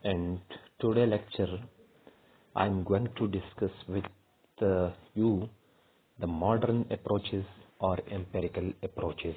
and today lecture I'm going to discuss with you the modern approaches or empirical approaches.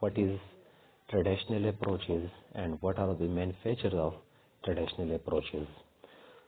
what is traditional approaches and what are the main features of traditional approaches.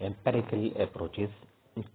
empirical approaches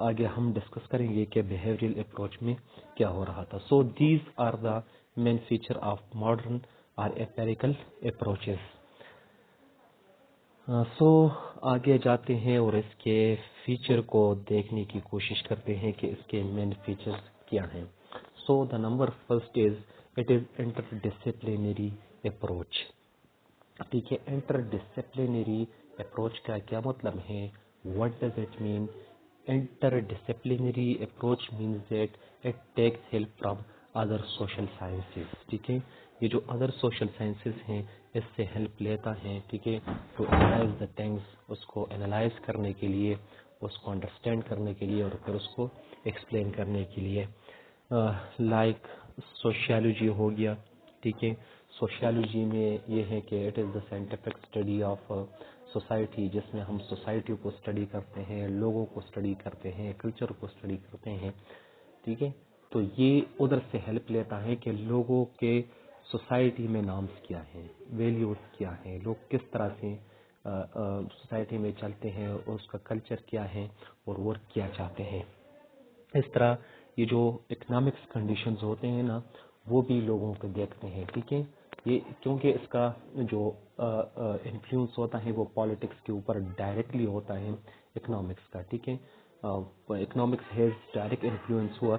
آگے ہم discuss کریں گے کہ behavioural approach میں کیا ہو رہا تھا. So these are the main feature of modern اور امپیریکل اپروچز. سو آگے جاتے ہیں اور اس کے فیچر کو دیکھنے کی کوشش کرتے ہیں کہ اس کے مین فیچرز کیا ہیں. So the number first is it is interdisciplinary approach. ٹھیک ہے, انٹر ڈسپلینری اپروچ کا کیا مطلب ہے؟ What does it mean? Interdisciplinary approach means that it takes help from other social sciences. ٹھیک ہے, یہ جو ادر سوشل سائنسز ہیں اس سے ہیلپ لیتا ہے. ٹھیک ہے, ٹو انالائز دا تھنگس, اس کو انالائز کرنے کے لیے, اس کو انڈرسٹینڈ کرنے کے لیے اور پھر اس کو ایکسپلین کرنے کے لیے. لائک سوشیالوجی ہو گیا. ٹھیک ہے, سوشیالوجی میں یہ ہے کہ it is the scientific study of society, جس میں ہم سوسائٹی کو اسٹڈی کرتے ہیں, لوگوں کو اسٹڈی کرتے ہیں, کلچر کو اسٹڈی کرتے ہیں. ٹھیک ہے, تو یہ ادھر سے ہیلپ لیتا ہے کہ لوگوں کے سوسائٹی میں نامز کیا ہیں, ویلیوز کیا ہیں, لوگ کس طرح سے سوسائٹی میں چلتے ہیں, اور اس کا کلچر کیا ہے اور ورک کیا چاہتے ہیں. اس طرح یہ جو اکنامکس کنڈیشنز ہوتے ہیں نا, وہ بھی لوگوں کو دیکھتے ہیں. ٹھیک ہے, یہ کیونکہ اس کا جو انفلوئنس ہوتا ہے وہ پالیٹکس کے اوپر ڈائریکٹلی ہوتا ہے اکنامکس کا. ٹھیک ہے, economics has direct influence over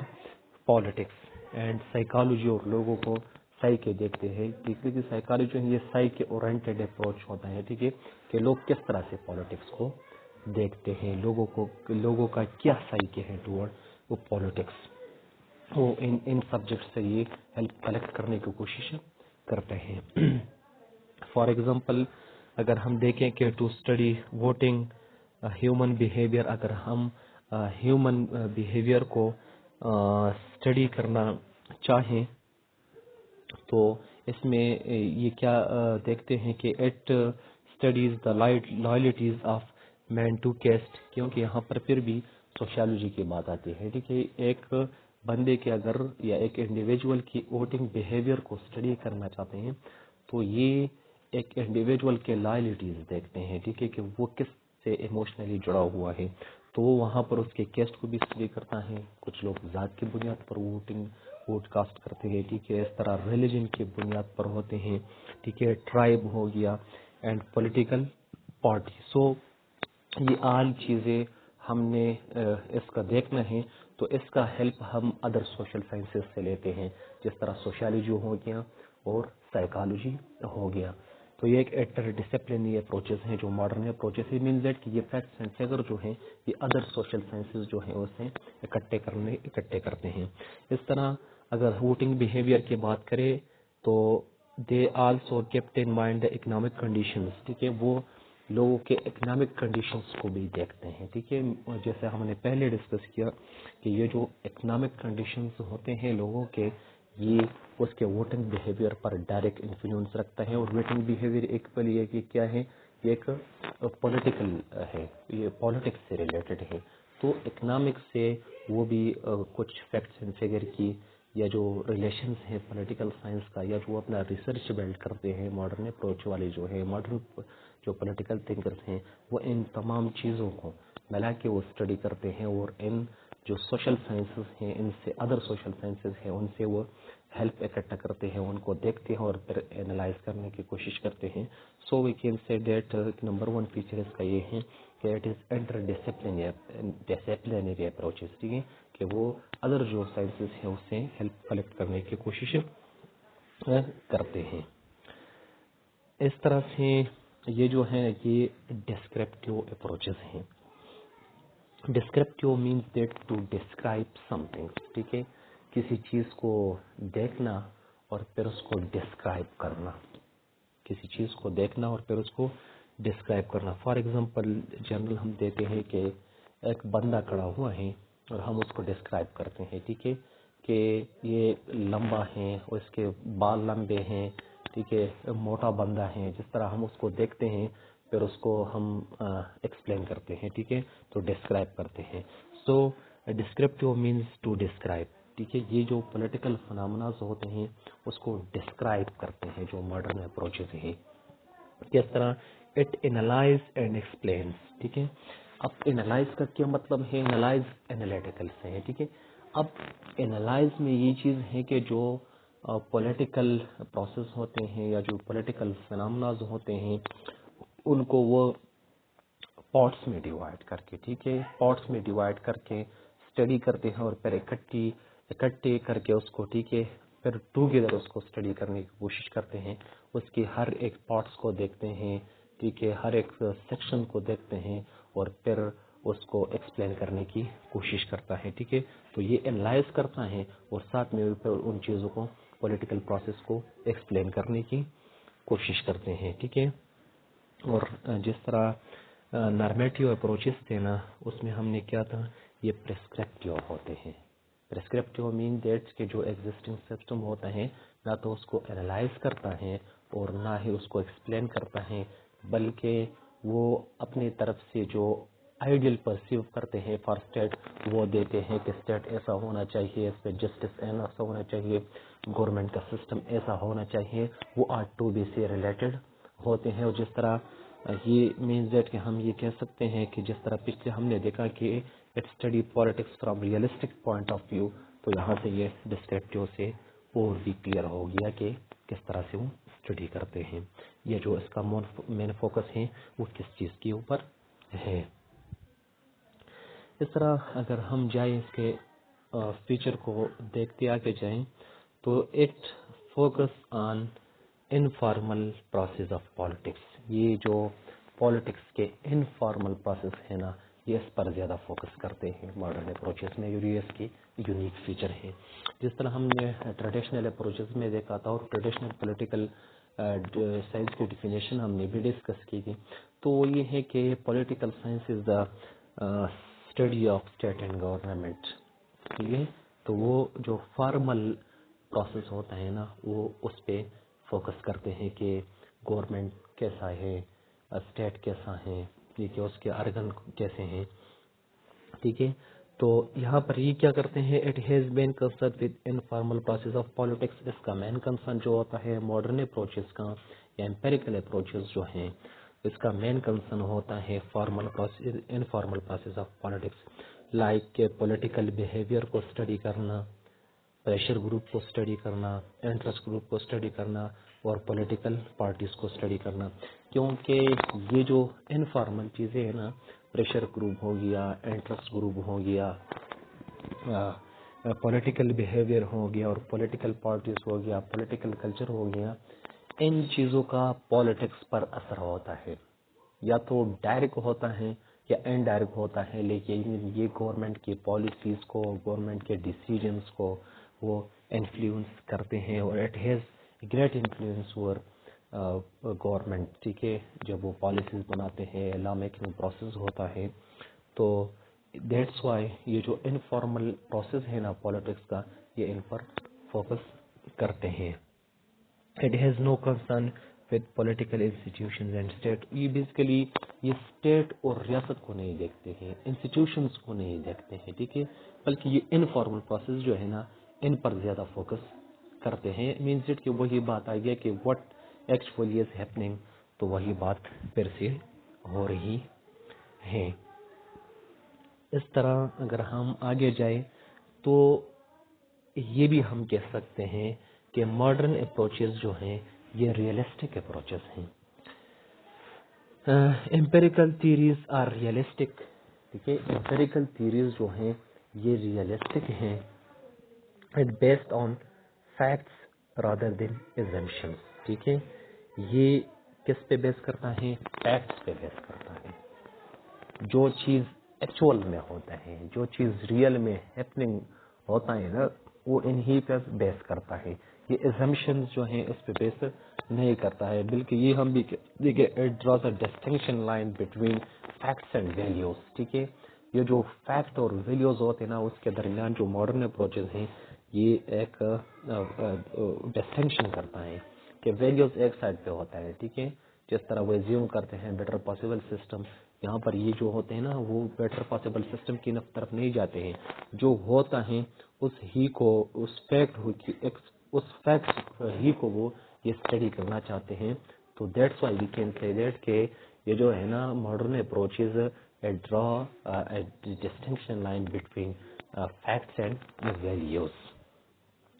politics and psychology, اور لوگوں کو سائیکے دیکھتے ہیں. کیونکہ سائیکالوجی جو ہے یہ سائیکے اورینٹڈ اپروچ ہوتا ہے. ٹھیک ہے, کہ لوگ کس طرح سے پالیٹکس کو دیکھتے ہیں, لوگوں کا کیا سائیکے ہے ٹورڈ وہ پالیٹکس. وہ ان سبجیکٹ سے یہ ہیلپ کلیکٹ کرنے کی کوشش کرتے ہیں. فار ایگزامپل اگر ہم دیکھیں کہ to study voting human behaviour, اگر ہم ہیومن بیہیویئر کو اسٹڈی کرنا چاہیں تو اس میں یہ کیا دیکھتے ہیں کہ it studies the loyalties of men to caste, کیونکہ یہاں پر پھر بھی سوشیالوجی کی بات آتی ہے. ٹھیک ہے, ایک بندے کے اگر یا ایک انڈیویجول کی ووٹنگ بیہیویئر کو اسٹڈی کرنا چاہتے ہیں تو یہ ایک انڈیویجول کے لائلٹیز دیکھتے ہیں. ٹھیک ہے, کہ وہ کس سے ایموشنلی جڑا ہوا ہے, تو وہ وہاں پر اس کے کیسٹ کو بھی اسٹڈی کرتا ہے. کچھ لوگ ذات کی بنیاد پر ووٹ کاسٹ کرتے ہیں. ٹھیک ہے, اس طرح ریلیجن کی بنیاد پر ہوتے ہیں. ٹھیک ہے, ٹرائب ہو گیا اینڈ پولیٹیکل پارٹی. سو یہ آل چیزیں ہم نے اس کا دیکھنا ہے, تو اس کا ہیلپ ہم ادر سوشل سائنسز سے لیتے ہیں, جس طرح سوشیالوجی ہو گیا اور سائیکالوجی ہو گیا. تو یہ ایک انٹر ڈسپلینری اپروچز ہیں جو ماڈرن اپروچز ہیں. مینز دیٹ کہ یہ فیکٹس اینڈ فگر جو ہیں یہ ادر سوشل سائنسز جو ہیں اسے اکٹھے کرتے ہیں. اس طرح اگر ووٹنگ بیہیویئر کی بات کریں تو they also kept in mind the economic conditions. ٹھیک ہے, وہ لوگوں کے اکنامک کنڈیشنز کو بھی دیکھتے ہیں. ٹھیک ہے, جیسے ہم نے پہلے ڈسکس کیا کہ یہ جو اکنامک کنڈیشنز ہوتے ہیں لوگوں کے, یہ اس کے ووٹنگ بیہیویئر پر ڈائریکٹ انفلوئنس رکھتا ہے. اور ووٹنگ بیہیویئر ایک پہلے یہ کہ کیا ہے, یہ ایک پولیٹیکل ہے, یہ پالیٹکس سے ریلیٹڈ ہے. تو اکنامکس سے وہ بھی کچھ فیکٹس اینڈ فگر کی یا جو ریلیشنز ہیں پولیٹیکل سائنس کا, یا جو اپنا ریسرچ بلڈ کرتے ہیں ماڈرن اپروچ والے جو ہیں, ماڈرن جو پولیٹیکل تھنکرز ہیں, وہ ان تمام چیزوں کو ملا کے وہ اسٹڈی کرتے ہیں. اور ان جو سوشل سائنسز ہیں, ان سے ادر سوشل سائنسز ہیں, ان سے وہ ہیلپ اکٹھا کرتے ہیں, ان کو دیکھتے ہیں اور پھر اینالائز کرنے کی کوشش کرتے ہیں. So we can say that number one feature اس کا یہ ہے کہ it is interdisciplinary approaches. ٹھیک ہے, کہ وہ ادر جو سائنسز ہیں اس سے ہیلپ کلیکٹ کرنے کی کوشش کرتے ہیں. اس طرح سے یہ جو ہے یہ ڈسکرپٹیو اپروچز ہیں. Descriptive means that to describe something. ٹھیک ہے, کسی چیز کو دیکھنا اور پھر اس کو ڈسکرائب کرنا, کسی چیز کو دیکھنا اور پھر اس کو ڈسکرائب کرنا. فار ایگزامپل جنرل ہم دیتے ہیں کہ ایک بندہ کھڑا ہوا ہے اور ہم اس کو ڈسکرائب کرتے ہیں. ٹھیک ہے, کہ یہ لمبا ہے اور اس کے بال لمبے ہیں. ٹھیک ہے, موٹا بندہ ہے. جس طرح ہم اس کو دیکھتے ہیں پھر اس کو ہم ایکسپلین کرتے ہیں. ٹھیک ہے, تو ڈسکرائب کرتے ہیں. سو ڈسکرپٹیو مینز ٹو ڈسکرائب. ٹھیک ہے, یہ جو پولیٹیکل فنامناز ہوتے ہیں اس کو ڈسکرائب کرتے ہیں جو ماڈرن اپروچز ہیں. کس طرح اٹ انالائز اینڈ ایکسپلینس. ٹھیک ہے, اب انالائز کا کیا مطلب ہے؟ انالائز انالیٹیکل سے ہے، ٹھیک ہے. اب انالائز میں یہ چیز ہے کہ جو پولیٹیکل پروسیس ہوتے ہیں یا جو پولیٹیکل فینامناز ہوتے ہیں ان کو وہ پارٹس میں ڈیوائڈ کر کے، ٹھیک ہے، پارٹس میں ڈیوائڈ کر کے اسٹڈی کرتے ہیں اور پھر اکٹھے کر کے اس کو، ٹھیک ہے، پھر ٹوگیدر اس کو اسٹڈی کرنے کی کوشش کرتے ہیں. اس کی ہر ایک پارٹس کو دیکھتے ہیں، ٹھیک ہے، ہر ایک سیکشن کو دیکھتے ہیں اور پھر اس کو ایکسپلین کرنے کی کوشش کرتا ہے، ٹھیک ہے. تو یہ انالائز کرتا ہے اور ساتھ میں پھر ان چیزوں کو، پولیٹیکل پروسیس کو ایکسپلین کرنے کی کوشش کرتے ہیں، ٹھیک ہے. اور جس طرح نارمیٹیو اپروچز تھے نا، اس میں ہم نے کیا تھا، یہ پرسکرپٹیو ہوتے ہیں. پرسکرپٹیو مین دیٹس کہ جو ایگزسٹنگ سسٹم ہوتا ہے نہ تو اس کو انالائز کرتا ہے اور نہ ہی اس کو ایکسپلین کرتا ہے، بلکہ وہ اپنی طرف سے جو آئیڈیل پرسیو کرتے ہیں فار اسٹیٹ وہ دیتے ہیں کہ اسٹیٹ ایسا ہونا چاہیے، اس پہ جسٹس ایسا ہونا چاہیے، گورنمنٹ کا سسٹم ایسا ہونا چاہیے. وہ آر ٹو بی سے ریلیٹڈ ہوتے ہیں. اور جس طرح یہ مینز دیٹ کہ ہم یہ کہہ سکتے ہیں کہ جس طرح پچھلے ہم نے دیکھا کہ it study politics from realistic point of view, تو یہاں سے یہ ڈسکرپٹیو سے اور بھی کلیئر ہو گیا کہ کس طرح سے وہ اسٹڈی کرتے ہیں. یہ جو اس کا مین فوکس ہے وہ کس چیز کے اوپر ہے. اس طرح اگر ہم جائیں اس کے فیچر کو دیکھتے آگے جائیں تو it focus on informal process of politics. یہ جو پالیٹکس کے انفارمل پروسیس ہے نا، یہ اس پر زیادہ فوکس کرتے ہیں ماڈرن اپروچز میں. یہ اس کی یونیک فیچر ہے. جس طرح ہم نے ٹریڈیشنل اپروچز میں دیکھا تھا اور ٹریڈیشنل پولیٹیکل سائنس کی ڈیفینیشن ہم نے بھی ڈسکس کی تھی، تو وہ یہ ہے کہ political science is the study of state and government. ٹھیک ہے، تو وہ جو فارمل پروسیس ہوتا ہے نا وہ اس پہ فوکس کرتے ہیں کہ گورنمنٹ کیسا ہے، اسٹیٹ کیسا ہے، ٹھیک ہے، اس کے ارگن کیسے ہیں. ٹھیک ہے، تو یہاں پر یہ کیا کرتے ہیں، it has been concern with informal process of politics. اس کا مین کنسرن جو ہوتا ہے ماڈرن اپروچز کا یا امپیریکل اپروچز جو ہیں، اس کا مین کنسرن ہوتا ہے formal process, informal process of politics, like political behaviour کو اسٹڈی کرنا، پریشر گروپ کو اسٹڈی کرنا، انٹرسٹ گروپ کو اسٹڈی کرنا اور پولیٹیکل پارٹیز کو اسٹڈی کرنا. کیونکہ یہ جو انفارمل چیزیں ہیں نا، پریشر گروپ ہو گیا، انٹرسٹ گروپ ہو گیا، پولیٹیکل بیہیویئر ہو گیا اور پولیٹیکل پارٹیز ہو گیا، پولیٹیکل کلچر ہو گیا، ان چیزوں کا پالیٹکس پر اثر ہوتا ہے. یا تو ڈائریکٹ ہوتا ہے یا انڈائریکٹ ہوتا ہے، لیکن یہ گورنمنٹ کی پالیسیز کو، گورنمنٹ کے ڈیسیجنز کو وہ انفلوئنس کرتے ہیں اور it has great influence over government. ٹھیک ہے، جب وہ پالیسیز بناتے ہیں، لا میکنگ پروسیس ہوتا ہے، تو دیٹس وائی یہ جو انفارمل پروسیس ہے نا پالیٹکس کا، یہ ان پر فوکس کرتے ہیں. It has no concern with political institutions and state. یہ بیسیکلی یہ اسٹیٹ اور ریاست کو نہیں دیکھتے ہیں، انسٹیٹیوشنس کو نہیں دیکھتے ہیں، ٹھیک ہے، بلکہ یہ انفارمل پروسیس جو ہے نا ان پر زیادہ فوکس کرتے ہیں. مینس اٹ کہ وہی بات آ گیا کہ what actually is happening، تو وہی بات پھر سے ہو رہی ہے. اس طرح اگر ہم آگے جائیں تو یہ بھی ہم کہہ سکتے ہیں کہ ماڈرن اپروچز جو ہیں یہ ریئلسٹک اپروچز ہیں. Empirical theories are realistic. ٹھیک ہے، امپیریکل تھیریز جو ہیں یہ ریئلسٹک ہیں. It based on facts rather than assumptions. ٹھیک ہے، یہ کس پہ بیس کرتا ہے؟ فیکٹس پہ بیس کرتا ہے. جو چیز ایکچوئل میں ہوتا ہے، جو چیز ریئل میں ہیپننگ ہوتا ہے نا، وہ انہی پہ بیس کرتا ہے. یہ ایزمپشنز جو ہیں اس پہ بیس نہیں کرتا ہے، بلکہ یہ ہم بھی دیکھیں it draws a distinction line between facts and values. ٹھیک ہے، یہ جو فیکٹ اور ویلیوز ہوتے ہیں نا اس کے درمیان جو ماڈرن اپروچز ہیں یہ ایک ڈسٹنکشن کرتا ہے کہ ویلیوز ایک سائڈ پہ ہوتا ہے. ٹھیک ہے، جس طرح وہ ایزیوم کرتے ہیں بیٹر پاسبل سسٹم، یہاں پر یہ جو ہوتے ہیں نا وہ بیٹر پاسبل سسٹم کی طرف نہیں جاتے ہیں. جو ہوتا ہے اس ہی کو، اس فیکٹ ہی کو وہ یہ اسٹڈی کرنا چاہتے ہیں. تو that's why we can say that کہ یہ جو ہے نا modern approaches draw a distinction line between facts and values.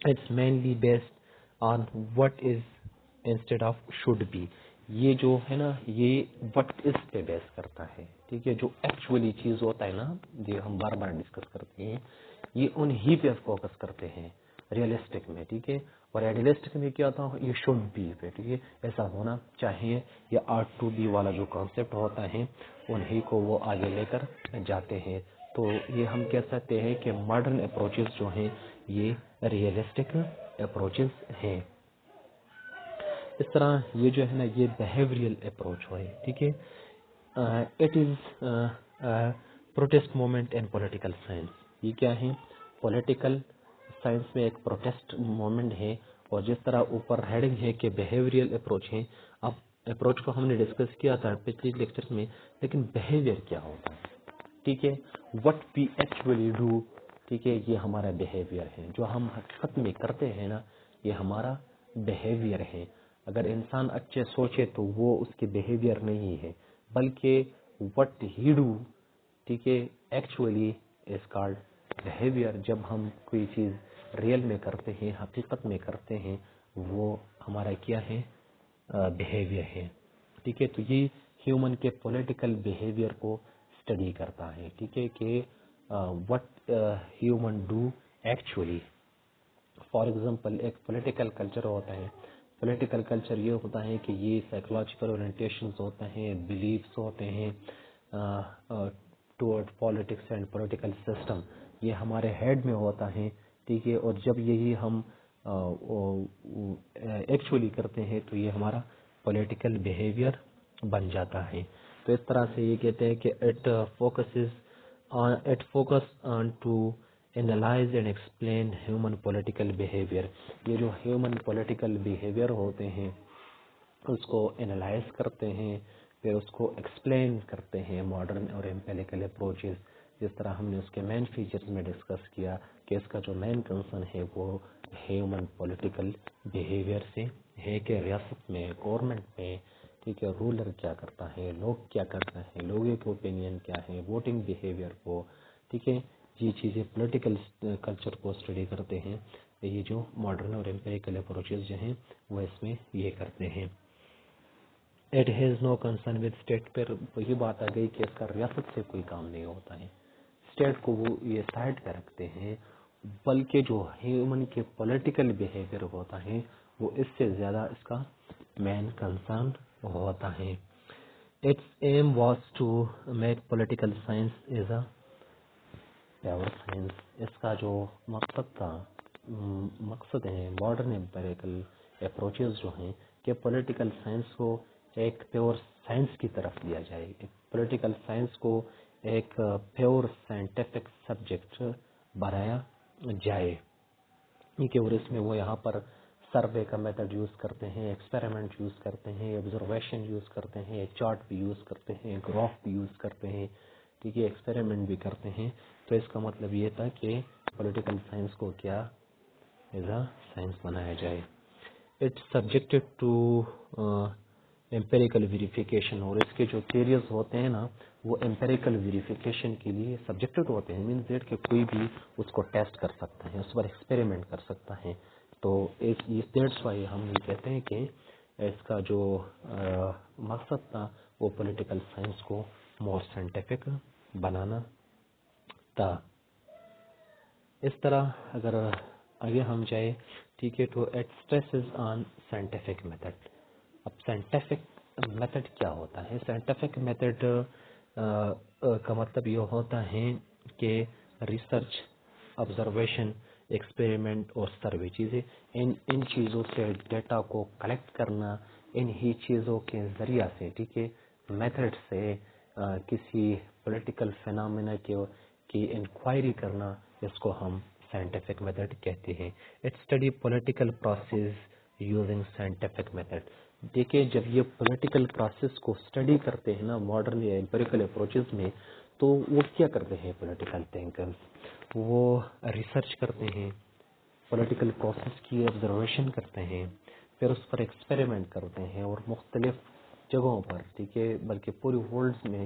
It's mainly based on what is instead of should be. یہ جو ہے نا یہ what is پہ بیس کرتا ہے. ٹھیک ہے, جو ایکچولی چیز ہوتا ہے نا جو ہم بار بار ڈسکس کرتے ہیں یہ انہی پہ فوکس کرتے ہیں ریئلسٹک میں. ٹھیک ہے, اور ایڈیلسٹک میں کیا ہوتا ہے یہ should be پہ. ٹھیک ہے, ایسا ہونا چاہیے. یا ought to be والا جو کانسیپٹ ہوتا ہے انہی کو وہ آگے لے کر جاتے ہیں. تو یہ ہم کہہ سکتے ہیں کہ ماڈرن اپروچز جو ہیں یہ ریئلسٹک اپروچز ہیں. اس طرح یہ جو ہے نا یہ بیہیویئرل اپروچ ہے. ٹھیک ہے, it is protest movement and political science. یہ کیا ہے, پولیٹیکل سائنس میں ایک پروٹیسٹ موومنٹ ہے, اور جس طرح اوپر ہیڈنگ ہے کہ بیہیویئرل اپروچ ہے. اب اپروچ کو ہم نے ڈسکس کیا تھا پچھلی لیکچر میں, لیکن بیہیویئر کیا ہوتا ہے. ٹھیک ہے, وٹ وی ایکچولی ڈو. ٹھیک ہے, یہ ہمارا بیہیویئر ہے. جو ہم حقیقت میں کرتے ہیں نا یہ ہمارا بیہیویئر ہے. اگر انسان اچھے سوچے تو وہ اس کے بیہیویئر نہیں ہے بلکہ وٹ ہی ڈو. ٹھیک ہے, ایکچولی از کالڈ بیہیویئر. جب ہم کوئی چیز ریئل میں کرتے ہیں حقیقت میں کرتے ہیں وہ ہمارا کیا ہے, بیہیویئر ہے. ٹھیک ہے, تو یہ ہیومن کے پولیٹیکل بیہیویئر کو اسٹڈی کرتا ہے. ٹھیک ہے, کہ what human do actually. For example ایک پولیٹیکل کلچر ہوتا ہے. پولیٹیکل کلچر یہ ہوتا ہے کہ یہ سائیکولوجیکل اورینٹیشنز ہوتے ہیں, بلیفس ہوتے ہیں toward politics and political system. یہ ہمارے ہیڈ میں ہوتا ہے. ٹھیک ہے, اور جب یہی ہم ایکچولی کرتے ہیں تو یہ ہمارا پولیٹیکل بیہیویئر بن جاتا ہے. تو اس طرح سے یہ کہتے ہیں کہ it focus on to analyze and explain human political behavior. یہ جو human political behavior ہوتے ہیں اس کو analyze کرتے ہیں, پھر اس کو explain کرتے ہیں modern اور empirical approaches. جس طرح ہم نے اس کے مین فیچرز میں ڈسکس کیا کہ اس کا جو مین کنسرن ہے وہ ہیومن پولیٹیکل بیہیویئر سے ہے کہ ریاست میں گورنمنٹ میں ٹھیک ہے رولر کیا کرتا ہے, لوگ کیا کرتے ہیں, لوگوں کے اوپینین کیا ہے, ووٹنگ بیہیویئر کو. ٹھیک ہے, یہ چیزیں پولیٹیکل کلچر کو اسٹڈی کرتے ہیں. یہ جو ماڈرن اور امپیریکل اپروچز جو ہیں وہ اس میں یہ کرتے ہیں. It has no concern with state. پر وہی بات آ گئی کہ اس کا ریاست سے کوئی کام نہیں ہوتا ہے, اسٹیٹ کو وہ یہ سائڈ پہ رکھتے ہیں, بلکہ جو ہیومن کے پولیٹیکل بیہیویئر ہوتا ہے وہ اس سے زیادہ اس کا مین کنسرن ہوتا ہے. Its aim was to make political science as a pure science. اس کا جو مقصد ہے ماڈرن امپیریکل اپروچز جو ہیں کہ پولیٹیکل سائنس کو ایک پیور سائنس کی طرف لیا جائے, پولیٹیکل سائنس کو ایک پیور سائنٹیفک سبجیکٹ بنایا جائے. کہ اور اس میں وہ یہاں پر سروے کا میتھڈ یوز کرتے ہیں, ایکسپیریمنٹ یوز کرتے ہیں, آبزرویشن یوز کرتے ہیں, چارٹ بھی یوز کرتے ہیں, گراف بھی یوز کرتے ہیں. ٹھیک ہے, ایکسپیریمنٹ بھی کرتے ہیں. تو اس کا مطلب یہ تھا کہ پولیٹیکل سائنس کو کیا ایز اے سائنس بنایا جائے. It's subjected to empirical verification. اور اس کے جو تھیریز ہوتے ہیں نا وہ امپیریکل ویریفیکیشن کے لیے سبجیکٹڈ ہوتے ہیں. مینس دیٹ کہ کوئی بھی اس کو ٹیسٹ کر سکتا ہے, اس پر ایکسپیریمنٹ کر سکتا ہے. تو دیٹس وائی ہم یہ کہتے ہیں کہ اس کا جو مقصد تھا وہ پولیٹیکل سائنس کو مور سائنٹیفک بنانا تھا. اس طرح اگر آگے ہم جائے ٹھیک ہے تو it stresses on scientific method. اب سائنٹیفک میتھڈ کیا ہوتا ہے؟ سائنٹیفک میتھڈ کا مطلب یہ ہوتا ہے کہ ریسرچ, آبزرویشن, ایکسپیریمنٹ اور سروے چیزیں, ان چیزوں سے ڈیٹا کو کلیکٹ کرنا, ان ہی چیزوں کے ذریعہ سے ٹھیک ہے میتھڈ سے کسی پولیٹیکل فینامنا کی انکوائری کرنا, اس کو ہم سائنٹیفک میتھڈ کہتے ہیں. It study political process using scientific method. دیکھیں جب یہ پولیٹیکل پروسیس کو اسٹڈی کرتے ہیں نا ماڈرن یا امپیریکل اپروچز میں تو وہ کیا کرتے ہیں پولیٹیکل تھنکرز, وہ ریسرچ کرتے ہیں, پولیٹیکل پروسیس کی آبزرویشن کرتے ہیں, پھر اس پر ایکسپیریمنٹ کرتے ہیں اور مختلف جگہوں پر ٹھیک ہے بلکہ پوری ورلڈ میں